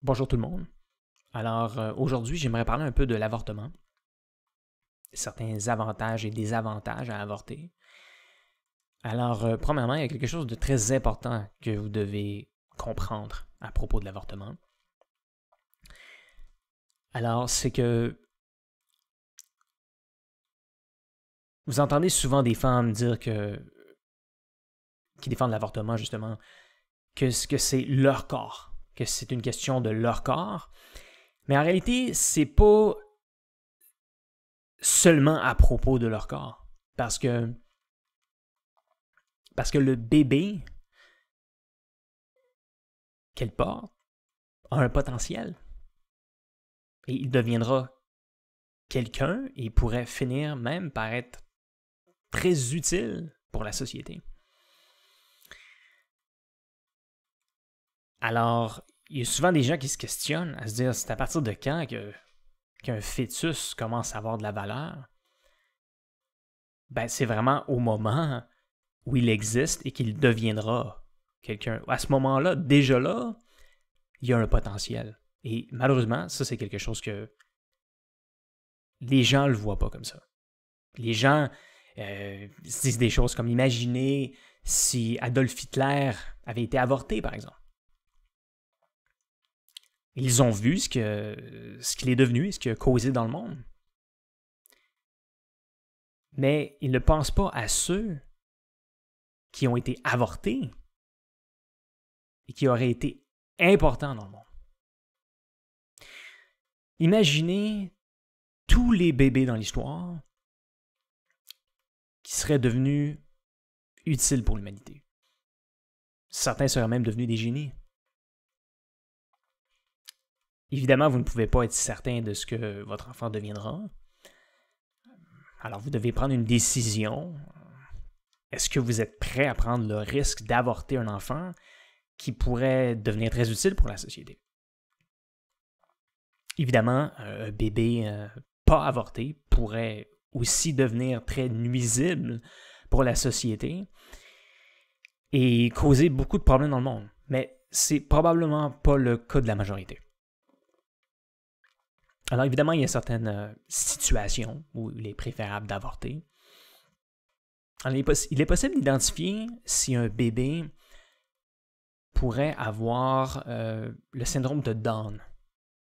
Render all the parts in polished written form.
Bonjour tout le monde. Alors, aujourd'hui, j'aimerais parler un peu de l'avortement, certains avantages et désavantages à avorter. Alors, premièrement, il y a quelque chose de très important que vous devez comprendre à propos de l'avortement. Alors, c'est que vous entendez souvent des femmes dire qui défendent l'avortement, justement, que c'est leur corps, que c'est une question de leur corps. Mais en réalité, c'est pas seulement à propos de leur corps. Parce que le bébé qu'elle porte a un potentiel. Et il deviendra quelqu'un et pourrait finir même par être très utile pour la société. Alors, il y a souvent des gens qui se questionnent à se dire, c'est à partir de quand qu'un fœtus commence à avoir de la valeur? Ben, c'est vraiment au moment où il existe et qu'il deviendra quelqu'un. À ce moment-là, déjà là, il y a un potentiel. Et malheureusement, ça, c'est quelque chose que les gens ne le voient pas comme ça. Les gens se disent des choses comme imaginez si Adolf Hitler avait été avorté, par exemple. Ils ont vu ce qu'il est devenu et ce qu'il a causé dans le monde. Mais ils ne pensent pas à ceux qui ont été avortés et qui auraient été importants dans le monde. Imaginez tous les bébés dans l'histoire qui seraient devenus utiles pour l'humanité. Certains seraient même devenus des génies. Évidemment, vous ne pouvez pas être certain de ce que votre enfant deviendra. Alors, vous devez prendre une décision. Est-ce que vous êtes prêt à prendre le risque d'avorter un enfant qui pourrait devenir très utile pour la société? Évidemment, un bébé pas avorté pourrait aussi devenir très nuisible pour la société et causer beaucoup de problèmes dans le monde. Mais c'est probablement pas le cas de la majorité. Alors évidemment, il y a certaines situations où il est préférable d'avorter. Alors, il est possible d'identifier si un bébé pourrait avoir le syndrome de Down,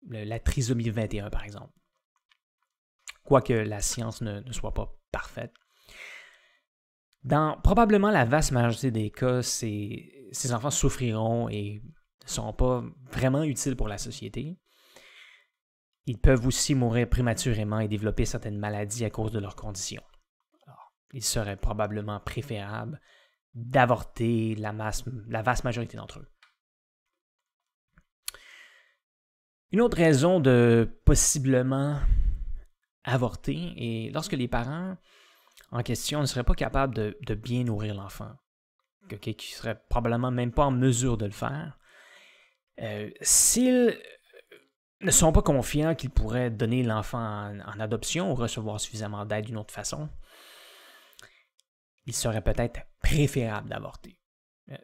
la trisomie 21 par exemple. Quoique la science ne soit pas parfaite. Dans probablement la vaste majorité des cas, ces enfants souffriront et ne seront pas vraiment utiles pour la société. Ils peuvent aussi mourir prématurément et développer certaines maladies à cause de leurs conditions. Alors, il serait probablement préférable d'avorter la vaste majorité d'entre eux. Une autre raison de possiblement avorter est lorsque les parents en question ne seraient pas capables de bien nourrir l'enfant, qui ne seraient probablement même pas en mesure de le faire. S'ils ne sont pas confiants qu'ils pourraient donner l'enfant en adoption ou recevoir suffisamment d'aide d'une autre façon, il serait peut-être préférable d'avorter.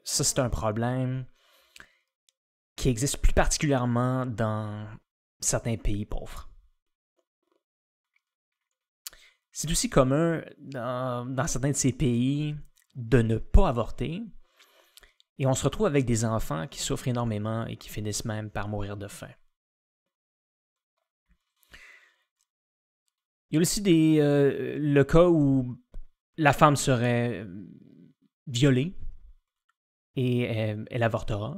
Ça, c'est un problème qui existe plus particulièrement dans certains pays pauvres. C'est aussi commun dans certains de ces pays de ne pas avorter et on se retrouve avec des enfants qui souffrent énormément et qui finissent même par mourir de faim. Il y a aussi le cas où la femme serait violée et elle avortera,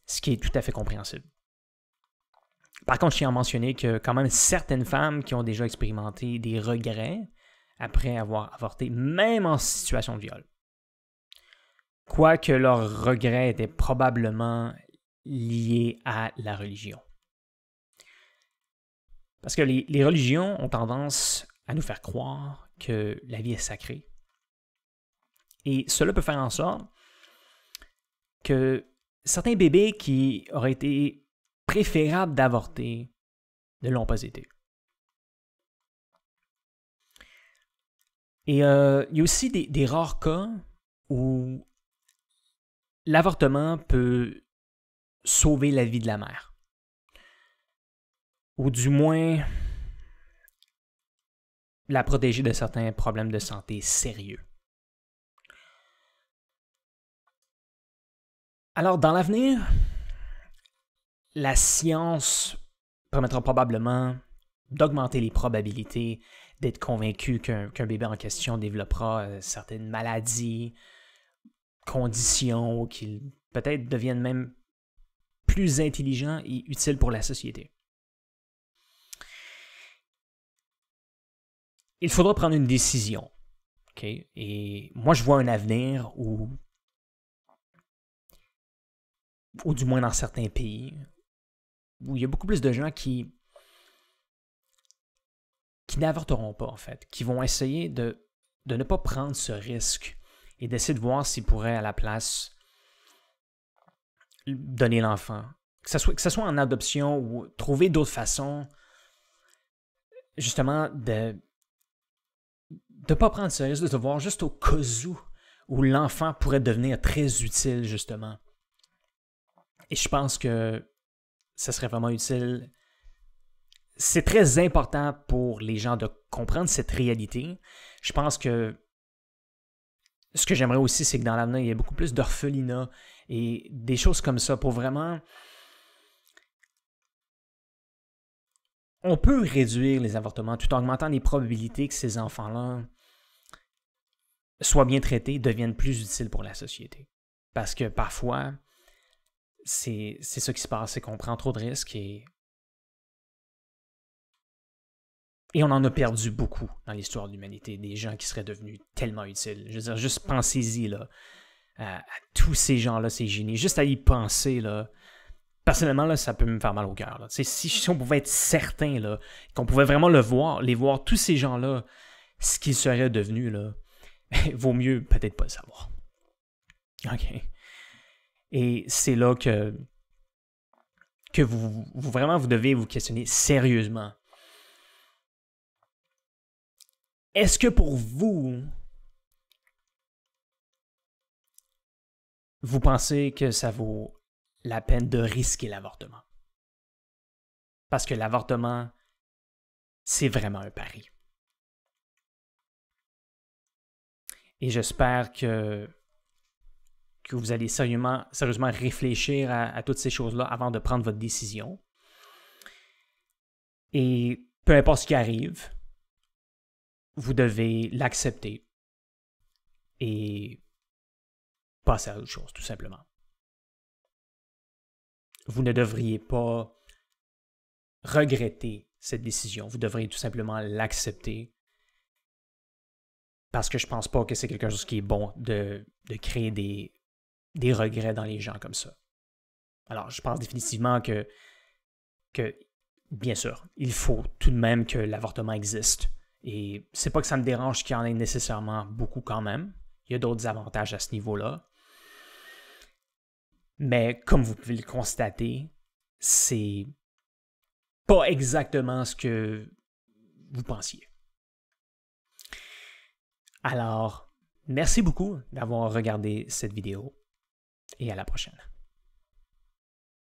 ce qui est tout à fait compréhensible. Par contre, je tiens à mentionner que quand même certaines femmes qui ont déjà expérimenté des regrets après avoir avorté, même en situation de viol. Quoique leurs regrets étaient probablement liés à la religion. Parce que les religions ont tendance à nous faire croire que la vie est sacrée. Et cela peut faire en sorte que certains bébés qui auraient été préférables d'avorter ne l'ont pas été. Et il y a aussi des rares cas où l'avortement peut sauver la vie de la mère. ou du moins la protéger de certains problèmes de santé sérieux. Alors, dans l'avenir, la science permettra probablement d'augmenter les probabilités d'être convaincu qu'un bébé en question développera certaines maladies, conditions, ou qu'il peut-être devienne même plus intelligent et utile pour la société. Il faudra prendre une décision. Okay? Et moi, je vois un avenir où du moins dans certains pays, où il y a beaucoup plus de gens qui n'avorteront pas, en fait, qui vont essayer de ne pas prendre ce risque et d'essayer de voir s'ils pourraient, à la place, donner l'enfant. Que ce soit en adoption ou trouver d'autres façons, justement, de ne pas prendre ce risque, de se voir juste au cas où l'enfant pourrait devenir très utile, justement. Et je pense que ça serait vraiment utile. C'est très important pour les gens de comprendre cette réalité. Je pense que ce que j'aimerais aussi, c'est que dans l'avenir, il y ait beaucoup plus d'orphelinats et des choses comme ça pour vraiment... On peut réduire les avortements tout en augmentant les probabilités que ces enfants-là soient bien traités, deviennent plus utiles pour la société. Parce que parfois, c'est ça qui se passe, c'est qu'on prend trop de risques et on en a perdu beaucoup dans l'histoire de l'humanité, des gens qui seraient devenus tellement utiles. Je veux dire, juste pensez-y là, à tous ces gens-là, ces génies, juste à y penser, là. Personnellement, là, ça peut me faire mal au cœur. Si on pouvait être certain là, qu'on pouvait vraiment les voir, tous ces gens-là, ce qu'ils seraient devenus, là, vaut mieux peut-être pas le savoir. OK. Et c'est là que vous devez vous questionner sérieusement. Est-ce que pour vous pensez que ça vaut la peine de risquer l'avortement? Parce que l'avortement, c'est vraiment un pari. Et j'espère que vous allez sérieusement réfléchir à toutes ces choses-là avant de prendre votre décision. Et peu importe ce qui arrive, vous devez l'accepter et passer à autre chose, tout simplement. Vous ne devriez pas regretter cette décision. Vous devriez tout simplement l'accepter parce que je pense pas que c'est quelque chose qui est bon de créer des regrets dans les gens comme ça. Alors, je pense définitivement que bien sûr, il faut tout de même que l'avortement existe. Et c'est pas que ça me dérange qu'il y en ait nécessairement beaucoup quand même. Il y a d'autres avantages à ce niveau-là. Mais comme vous pouvez le constater, c'est pas exactement ce que vous pensiez. Alors, merci beaucoup d'avoir regardé cette vidéo et à la prochaine.